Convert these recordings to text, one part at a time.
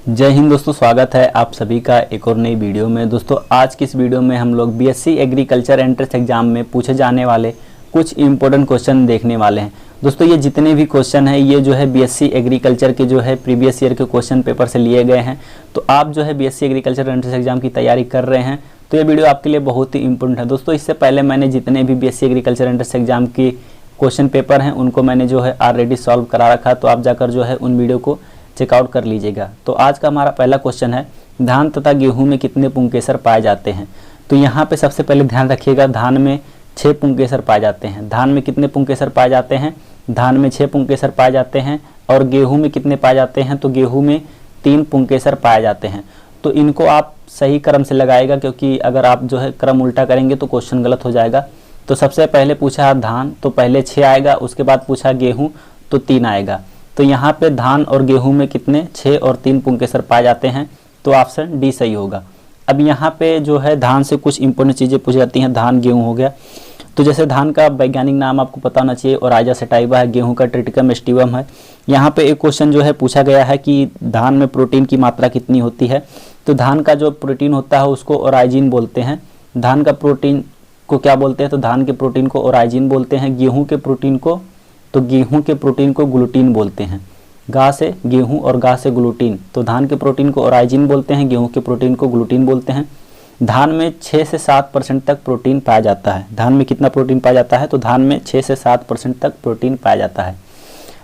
जय हिंद दोस्तों, स्वागत है आप सभी का एक और नई वीडियो में। दोस्तों आज की इस वीडियो में हम लोग बीएससी एग्रीकल्चर एंट्रेंस एग्जाम में पूछे जाने वाले कुछ इंपॉर्टेंट क्वेश्चन देखने वाले हैं। दोस्तों ये जितने भी क्वेश्चन हैं ये जो है बीएससी एग्रीकल्चर के जो है प्रीवियस ईयर के क्वेश्चन पेपर से लिए गए हैं। तो आप जो है बीएससी एग्रीकल्चर एंट्रेंस एग्जाम की तैयारी कर रहे हैं तो ये वीडियो आपके लिए बहुत ही इंपॉर्टेंट है। दोस्तों इससे पहले मैंने जितने भी बीएससी एग्रीकल्चर एंट्रेंस एग्जाम की क्वेश्चन पेपर हैं उनको मैंने जो है ऑलरेडी सॉल्व करा रखा, तो आप जाकर जो है उन वीडियो को चेकआउट कर लीजिएगा। तो आज का हमारा पहला क्वेश्चन है, धान तथा गेहूं में कितने पुंकेसर पाए जाते हैं। तो यहाँ पे सबसे पहले ध्यान रखिएगा, धान में 6 पुंकेसर पाए जाते हैं। धान में कितने पुंकेसर पाए जाते हैं? धान में 6 पुंकेसर पाए जाते हैं। और गेहूं में कितने पाए जाते हैं? तो गेहूं में 3 पुंकेसर पाए जाते हैं। तो इनको आप सही क्रम से लगाएगा, क्योंकि अगर आप जो है क्रम उल्टा करेंगे तो क्वेश्चन गलत हो जाएगा। तो सबसे पहले पूछा धान तो पहले 6 आएगा, उसके बाद पूछा गेहूँ तो 3 आएगा। तो यहाँ पे धान और गेहूं में कितने 6 और 3 पुंकेसर पाए जाते हैं, तो ऑप्शन डी सही होगा। अब यहाँ पे जो है धान से कुछ इंपॉर्टेंट चीज़ें पूछी जाती हैं। धान गेहूं हो गया, तो जैसे धान का वैज्ञानिक नाम आपको पता होना चाहिए, ओराइजा सटाइवा है। गेहूं का ट्रिटिकम एस्टिवम है। यहाँ पे एक क्वेश्चन जो है पूछा गया है कि धान में प्रोटीन की मात्रा कितनी होती है। तो धान का जो प्रोटीन होता है उसको ओराइजिन बोलते हैं। धान का प्रोटीन को क्या बोलते हैं? तो धान के प्रोटीन को ओराइजिन बोलते हैं। गेहूँ के प्रोटीन को, तो गेहूं के प्रोटीन को ग्लूटीन बोलते हैं। गा से गेहूं और गा से ग्लूटीन। तो धान के प्रोटीन को ओराइजिन बोलते हैं, गेहूं के प्रोटीन को ग्लूटीन बोलते हैं। धान में 6 से 7% तक प्रोटीन पाया जाता है। धान में कितना प्रोटीन पाया जाता है? तो धान में 6 से 7% तक प्रोटीन पाया जाता है।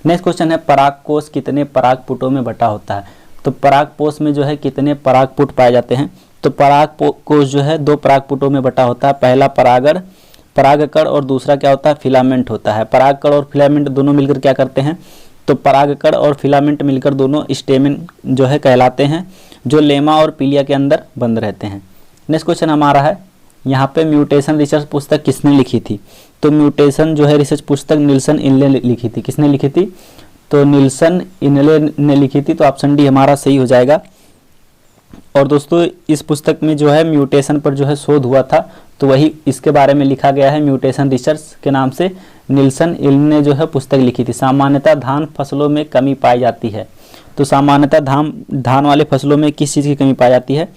नेक्स्ट क्वेश्चन है, परागकोश कितने परागपुटों में बटा होता है। तो परागकोश में जो है कितने परागपुट पाए जाते हैं? तो परागकोश जो है 2 परागपुटों में बटा होता है। पहला परागकण और दूसरा क्या होता है? फिलामेंट होता है। परागकण और फिलामेंट दोनों मिलकर क्या करते हैं? तो परागकण और फिलामेंट मिलकर दोनों स्टेमेन जो है कहलाते हैं, जो लेमा और पीलिया के अंदर बंद रहते हैं। नेक्स्ट क्वेश्चन हमारा है, यहाँ पे म्यूटेशन रिसर्च पुस्तक किसने लिखी थी। तो म्यूटेशन जो है रिसर्च पुस्तक निल्सन इनले लिखी थी। किसने लिखी थी? तो निल्सन इनले ने लिखी थी। तो ऑप्शन डी हमारा सही हो जाएगा। और दोस्तों इस पुस्तक में जो है म्यूटेशन पर जो है शोध हुआ था, तो वही इसके बारे में लिखा गया है। म्यूटेशन रिसर्च के नाम से निल्सन इल ने जो है पुस्तक लिखी थी। सामान्यतः धान फसलों में कमी पाई जाती है। तो सामान्यतः धान वाले फसलों में किस चीज़ की कमी पाई जाती है?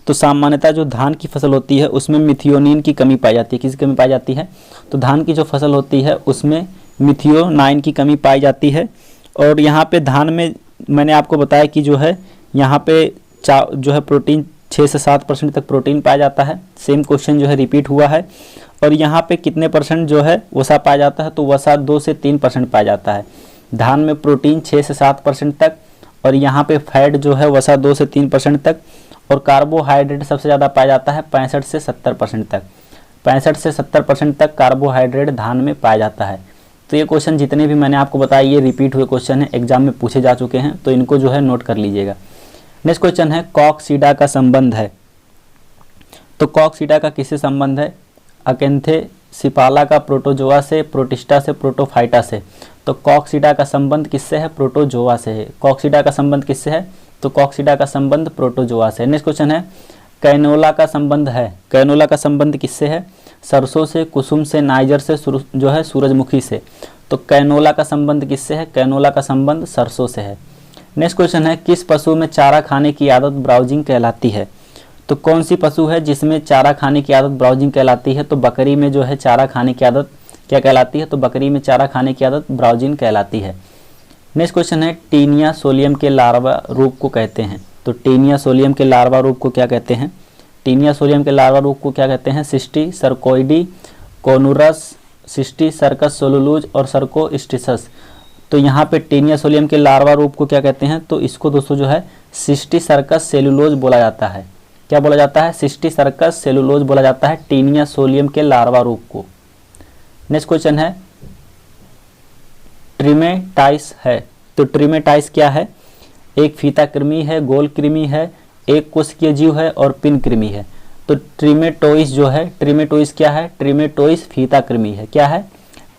तो सामान्यतः जो धान की फसल होती है उसमें मिथियोनिन की कमी पाई जाती है। किसकी कमी पाई जाती है? तो धान की जो फसल होती है उसमें मिथियोनाइन की कमी पाई जाती है। और यहाँ पे धान में मैंने आपको बताया कि जो है यहाँ पे जो है प्रोटीन 6 से 7% तक प्रोटीन पाया जाता है। सेम क्वेश्चन जो है रिपीट हुआ है। और यहाँ पे कितने परसेंट जो है वसा पाया जाता है? तो वसा 2 से 3% पाया जाता है। धान में प्रोटीन 6 से 7% तक, और यहाँ पे फैट जो है वसा 2 से 3% तक, और कार्बोहाइड्रेट सबसे ज़्यादा पाया जाता है 65 से 70% तक। 65 से 70% तक कार्बोहाइड्रेट धान में पाया जाता है। तो ये क्वेश्चन जितने भी मैंने आपको बताया ये रिपीट हुए क्वेश्चन है, एग्जाम में पूछे जा चुके हैं, तो इनको जो है नोट कर लीजिएगा। नेक्स्ट क्वेश्चन है, कॉकसीडा का संबंध है। तो कॉकसीडा का किससे संबंध है? अकेंथेसिपाला का प्रोटोजोआ से, प्रोटिस्टा से, प्रोटोफाइटा से। तो कॉकसीडा का संबंध किससे है? प्रोटोजोआ से है। कॉकसीडा का संबंध किससे है? तो कॉकसीडा का संबंध प्रोटोजोआ से। नेक्स्ट क्वेश्चन है, कैनोला का संबंध है। कैनोला का संबंध किससे है? सरसों से, कुसुम से, नाइजर से, जो है सूरजमुखी से। तो कैनोला का संबंध किससे है? कैनोला का संबंध सरसों से है। नेक्स्ट क्वेश्चन है, किस पशु में चारा खाने की आदत ब्राउजिंग कहलाती है। तो कौन सी पशु है जिसमें चारा खाने की आदत ब्राउजिंग कहलाती है? तो बकरी में जो है चारा खाने की आदत क्या कहलाती है? तो बकरी में चारा खाने की आदत ब्राउजिंग कहलाती है। नेक्स्ट क्वेश्चन है, टीनिया सोलियम के लार्वा रूप को कहते हैं। तो टीनिया सोलियम के लार्वा रूप को क्या कहते हैं? टीनिया सोलियम के लार्वा रूप को क्या कहते हैं? सिस्टी सर्कोइडी, कोनुरस, सिस्टी सर्कस सोलुलूज और सर्कोस्टिसस। तो यहाँ पे टीनिया सोलियम के लार्वा रूप को क्या कहते हैं? तो इसको दोस्तों जो है सिस्टी सर्कस सेलुलोज बोला जाता है। क्या बोला जाता है? सिस्टी सर्कस सेलुलोज बोला जाता है टीनिया सोलियम के लार्वा रूप को। नेक्स्ट क्वेश्चन है, ट्रिमेटाइस है। तो ट्रिमेटाइस क्या है? एक फीता कृमि है, गोल कृमि है, एक कोशिकीय जीव है और पिन कृमि है। तो ट्रिमेटोइस जो है, ट्रिमेटोइस क्या है? ट्रिमेटोइस फीता कृमि है। क्या है?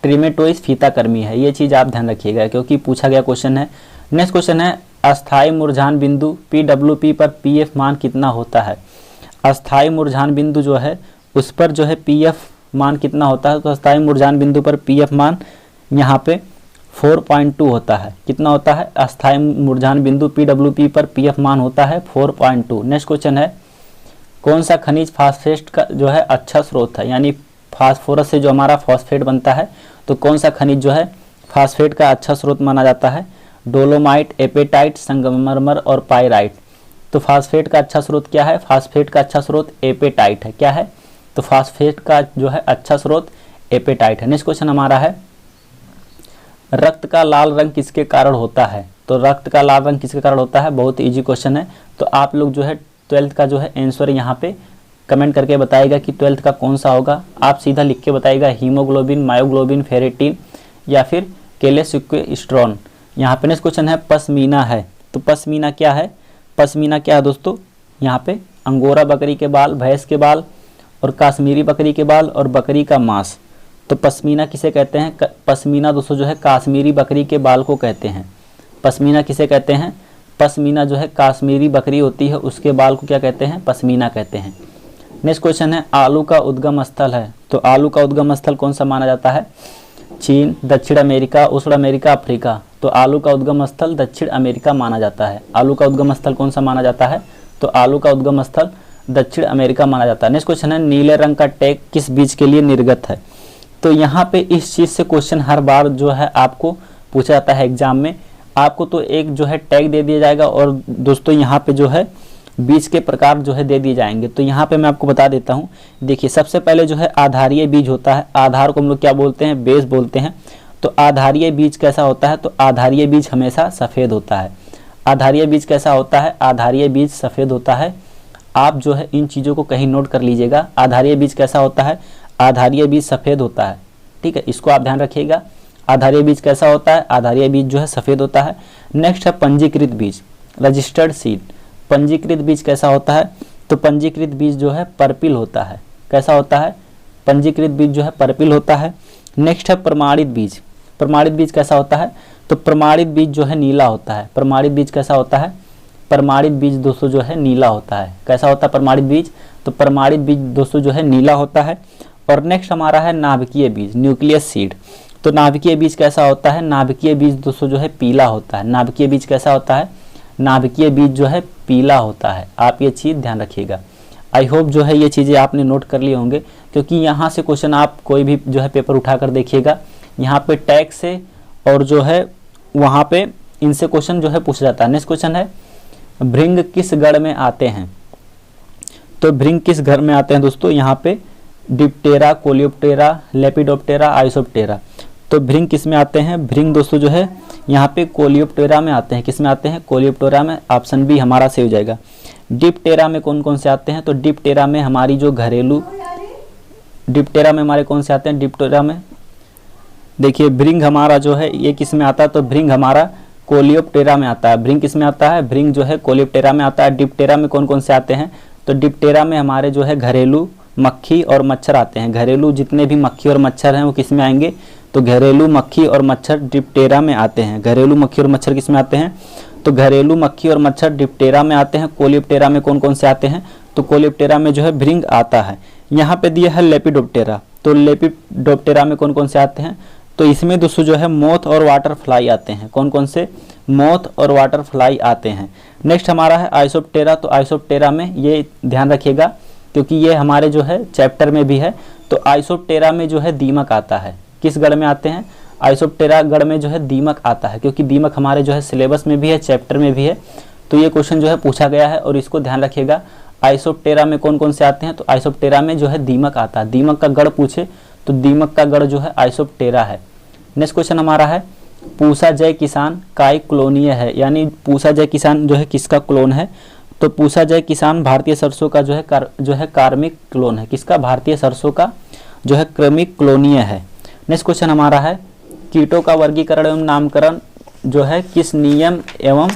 ट्रिमेटोइस फीता कृमि है। ये चीज़ आप ध्यान रखिएगा क्योंकि पूछा गया क्वेश्चन है। नेक्स्ट क्वेश्चन है, अस्थायी मुरझान बिंदु PWP पर PF मान कितना होता है। अस्थायी मुरझान बिंदु जो है उस पर जो है PF मान कितना होता है। तो अस्थायी मुरझान बिंदु पर PF मान यहाँ पे 4.2 होता है। कितना होता है? अस्थायी मुरझान बिंदु PWP पर पीएफ मान होता है 4.2। नेक्स्ट क्वेश्चन है, कौन सा खनिज फास्फेट का जो है अच्छा स्रोत है, यानी फास्फोरस से जो हमारा फॉस्फेट बनता है, तो कौन सा खनिज जो है फास्फेट का अच्छा स्रोत माना जाता है? डोलोमाइट, एपेटाइट, संगमरमर और पाइराइट। तो फास्फेट का अच्छा स्रोत क्या है? फास्फेट का अच्छा स्रोत एपेटाइट है। क्या है? तो फास्फेट का जो है अच्छा स्रोत एपेटाइट है। नेक्स्ट क्वेश्चन हमारा है, रक्त का लाल रंग किसके कारण होता है? तो रक्त का लाल रंग किसके कारण होता है? बहुत इजी क्वेश्चन है। तो आप लोग जो है 12th का जो है आंसर यहाँ पे कमेंट करके बताइएगा कि 12th का कौन सा होगा। आप सीधा लिख के बताइएगा, हीमोग्लोबिन, मायोग्लोबिन, फेरेटिन या फिर केलेसिक्वेस्ट्रॉन। यहाँ पे नेक्स्ट क्वेश्चन है, पश्मीना है। तो पश्मीना क्या है? पश्मीना क्या है दोस्तों? यहाँ पे अंगोरा बकरी के बाल, भैंस के बाल और काश्मीरी बकरी के बाल और बकरी का मांस। तो पश्मीना किसे कहते हैं? पश्मीना दोस्तों जो है काश्मीरी बकरी के बाल को कहते हैं। पश्मीना किसे कहते हैं? पश्मीना जो है काश्मीरी बकरी होती है उसके बाल को क्या कहते हैं? पश्मीना कहते हैं। नेक्स्ट क्वेश्चन है, आलू का उद्गम स्थल है। तो आलू का उद्गम स्थल कौन सा माना जाता है? चीन, दक्षिण अमेरिका, उत्तर अमेरिका, अफ्रीका। तो आलू का उद्गम स्थल दक्षिण अमेरिका माना जाता है। आलू का उद्गम स्थल कौन सा माना जाता है? तो आलू का उद्गम स्थल दक्षिण अमेरिका माना जाता है। नेक्स्ट क्वेश्चन है, नीले रंग का टैग किस बीज के लिए निर्गत है? तो यहाँ पे इस चीज़ से क्वेश्चन हर बार जो है आपको पूछा जाता है एग्जाम में। आपको तो एक जो है टैग दे दिया जाएगा और दोस्तों यहाँ पे जो है बीज के प्रकार जो है दे दिए जाएंगे। तो यहाँ पे मैं आपको बता देता हूँ। देखिए, सबसे पहले जो है आधारीय बीज होता है। आधार को हम लोग क्या बोलते हैं? बेस बोलते हैं। तो आधारीय बीज कैसा होता है? तो आधारीय बीज हमेशा सफ़ेद होता है। आधारीय बीज कैसा होता है? आधारीय बीज सफ़ेद होता है। आप जो है इन चीज़ों को कहीं नोट कर लीजिएगा। आधारीय बीज कैसा होता है? आधारीय बीज सफ़ेद होता है। ठीक है, इसको आप ध्यान रखिएगा। आधारीय बीज कैसा होता है? आधारीय बीज जो है सफ़ेद होता है। नेक्स्ट है पंजीकृत बीज, रजिस्टर्ड सीड। पंजीकृत बीज कैसा होता है? तो पंजीकृत बीज जो है पर्पिल होता है। कैसा होता है? पंजीकृत बीज जो है पर्पिल होता है। नेक्स्ट है प्रमाणित बीज। प्रमाणित बीज कैसा होता है? तो प्रमाणित बीज जो है नीला होता है। प्रमाणित बीज कैसा होता है? प्रमाणित बीज दोस्तों जो है नीला होता है। कैसा होता है प्रमाणित बीज? तो प्रमाणित बीज दोस्तों जो है नीला होता है। और नेक्स्ट हमारा है नाभिकीय बीज, न्यूक्लियस सीड। तो नाभिकीय बीज कैसा होता है? नाभिकीय बीज दोस्तों जो है पीला होता है। नाभिकीय बीज कैसा होता है? नाभिकीय बीज जो है पीला होता है। आप ये चीज़ ध्यान रखिएगा। आई होप जो है ये चीज़ें आपने नोट कर लिए होंगे, क्योंकि यहाँ से क्वेश्चन आप कोई भी जो है पेपर उठाकर देखिएगा, यहाँ पे टैग से और जो है वहाँ पे इनसे क्वेश्चन जो है पूछा जाता है। नेक्स्ट क्वेश्चन है, भृंग किस गण में आते हैं? तो भृंग किस घर में आते हैं दोस्तों? यहाँ पे डिप्टेरा, कोलियोप्टेरा, लेपिडोप्टेरा, आइसोप्टेरा। तो भृंग किस में आते हैं? भृंग दोस्तों जो है यहाँ पे कोलियोप्टेरा में आते हैं। किस में आते हैं? कोलियोप्टेरा में। ऑप्शन बी हमारा सही हो जाएगा। डिप्टेरा में कौन कौन से आते हैं? तो डिप्टेरा में हमारी जो घरेलू, डिप्टेरा में हमारे कौन से आते हैं? डिप्टेरा में देखिए भृंग हमारा जो है ये किस में आता है? तो भृंग हमारा कोलियोप्टेरा में आता है। भृंग किस में आता है? भृंग जो है कोलियोप्टेरा में आता है। डिप्टेरा में कौन कौन से आते हैं? तो डिप्टेरा में हमारे जो है घरेलू मक्खी और मच्छर आते हैं। घरेलू जितने भी मक्खी और मच्छर हैं वो किस में आएंगे? तो घरेलू मक्खी और मच्छर डिप्टेरा में आते हैं। घरेलू मक्खी और मच्छर किस में आते हैं? तो घरेलू मक्खी और मच्छर डिप्टेरा में आते हैं। कोलियोप्टेरा में कौन कौन से आते हैं? तो कोलियोप्टेरा में जो है भृंग आता है। यहाँ पे दिया है लेपिडोप्टेरा। तो लेपिडोप्टेरा में कौन कौन से आते हैं? तो इसमें दोस्तों जो है मोथ और वाटर फ्लाई आते हैं। कौन कौन से? मोथ और वाटर फ्लाई आते हैं। नेक्स्ट हमारा है आइसोप्टेरा। तो आइसोप्टेरा में ये ध्यान रखिएगा, क्योंकि ये हमारे जो है चैप्टर में भी है। तो आइसोप्टेरा में जो है दीमक आता है। किस गण में आते हैं? आइसोप्टेरा गण में जो है दीमक आता है, क्योंकि दीमक हमारे जो है सिलेबस में भी है, चैप्टर में भी है। तो ये क्वेश्चन जो है पूछा गया है और इसको ध्यान रखिएगा। आइसोप्टेरा में कौन कौन से आते हैं? तो आइसोप्टेरा में जो है दीमक आता है। दीमक का गण पूछे तो दीमक का गण जो है आइसोप्टेरा है। नेक्स्ट क्वेश्चन हमारा है, पूसा जय किसान काय क्लोनीय है, यानी पूसा जय किसान जो है किसका क्लोन है? तो पूसा जय किसान भारतीय सरसों का जो है कार्मिक क्लोन है। किसका? भारतीय सरसों का जो है क्रमिक क्लोनीय है। नेक्स्ट क्वेश्चन हमारा है, कीटों का वर्गीकरण एवं नामकरण जो है किस नियम एवं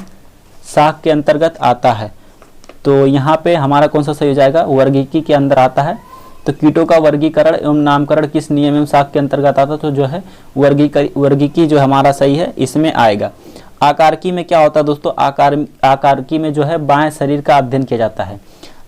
शाख के अंतर्गत आता है? तो यहाँ पे हमारा कौन सा सही हो जाएगा? वर्गीकी के अंदर आता है। तो कीटों का वर्गीकरण एवं नामकरण किस नियम एवं शाख के अंतर्गत आता है? तो जो है वर्गीकी जो हमारा सही है इसमें आएगा। आकारकी में क्या होता है दोस्तों? आकारकी में जो है बाएं शरीर का अध्ययन किया जाता है।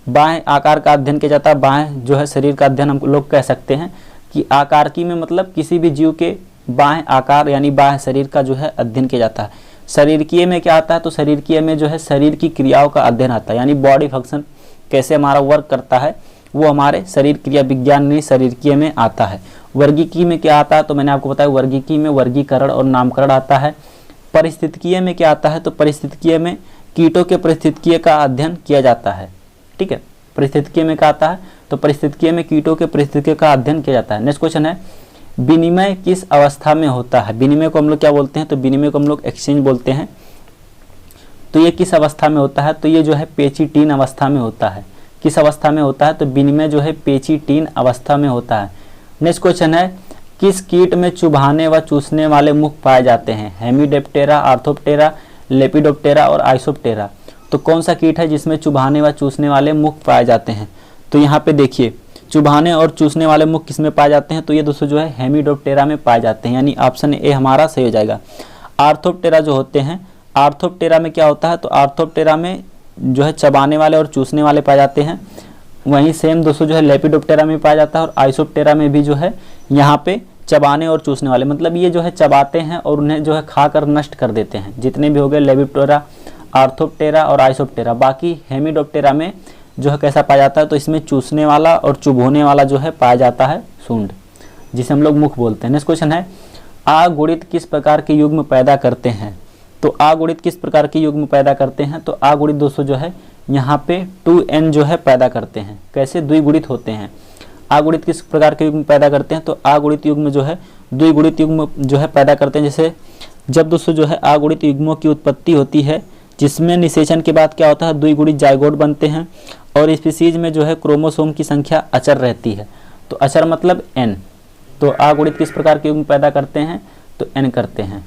बाएं आकार का अध्ययन किया जाता है। बाएं जो है शरीर का अध्ययन हम लोग कह सकते हैं कि आकारकी में मतलब किसी भी जीव के बाह्य आकार यानी बाह्य शरीर का जो है अध्ययन किया जाता है। शरीरकीय में क्या आता है, तो शरीरकीय में जो है शरीर की क्रियाओं का अध्ययन आता है, यानी बॉडी फंक्शन कैसे हमारा वर्क करता है वो हमारे शरीर क्रिया विज्ञान में शरीरकीय में आता है। वर्गीकीय में क्या आता है, तो मैंने आपको बताया वर्गीकीय में वर्गीकरण और नामकरण आता है। परिस्थितिकीय में क्या आता है, तो परिस्थितिकीय में कीटों के परिस्थितिकीय का अध्ययन किया जाता है। ठीक है, परिस्थितिकीय में क्या आता है, तो परिस्थितिकीय में कीटों के परिस्थितिकीय का अध्ययन किया जाता है। नेक्स्ट क्वेश्चन है, विनिमय किस अवस्था में होता है। विनिमय को हम लोग क्या बोलते हैं, तो विनिमय को हम लोग एक्सचेंज बोलते हैं। तो ये किस अवस्था में होता है, तो ये जो है पेचीटीन अवस्था में होता है। किस अवस्था में होता है, तो विनिमय जो है पेचीटीन अवस्था में होता है। नेक्स्ट क्वेश्चन है, किस कीट में चुभाने व चूसने वाले मुख पाए जाते हैं। हेमीडेप्टेरा, आर्थोप्टेरा, लेपिडोप्टेरा और आइसोप्टेरा। तो कौन सा कीट है जिसमें चुभाने व चूसने वाले मुख पाए जाते हैं। तो यहाँ पे देखिए चुभाने और चूसने वाले मुख किसमें पाए जाते हैं, तो ये दोस्तों जो है हेमीडोप्टेरा में पाए जाते हैं, यानी ऑप्शन ए हमारा सही हो जाएगा। आर्थोप्टेरा जो होते हैं, आर्थोप्टेरा में क्या होता है, तो आर्थोप्टेरा में जो है चबाने वाले और चूसने वाले पाए जाते हैं। वहीं सेम दोस्तों जो है लेपिडोप्टेरा में पाया जाता है और आइसोप्टेरा में भी जो है यहाँ पे चबाने और चूसने वाले, मतलब ये जो है चबाते हैं और उन्हें जो है खाकर नष्ट कर देते हैं। जितने भी हो गए लेपिडोप्टेरा, आर्थोप्टेरा और आइसोप्टेरा। बाकी हेमीडोप्टेरा में जो है कैसा पाया जाता है, तो इसमें चूसने वाला और चुभोने वाला जो है पाया जाता है सूंड, जिसे हम लोग मुख बोलते हैं। नेक्स्ट क्वेश्चन है, अगुणित किस प्रकार के युग्म पैदा करते हैं। तो अगुणित किस प्रकार के युग्म पैदा करते हैं, तो अगुणित दोस्तों जो है यहाँ पे 2n जो है पैदा करते हैं। कैसे, द्विगुणित होते हैं। अगुणित किस प्रकार के युग्म पैदा करते हैं, तो अगुणित युग्म जो है द्विगुणित युग्म जो है पैदा करते हैं। जैसे जब दोस्तों जो है अगुणित युग्मों की उत्पत्ति होती है, जिसमें निषेचन के बाद क्या होता है, द्विगुणित जाइगोट बनते हैं और स्पीसीज में जो है क्रोमोसोम की संख्या अचर रहती है। तो अचर मतलब n। तो अगुणित किस प्रकार के युग्म पैदा करते हैं, तो n करते हैं।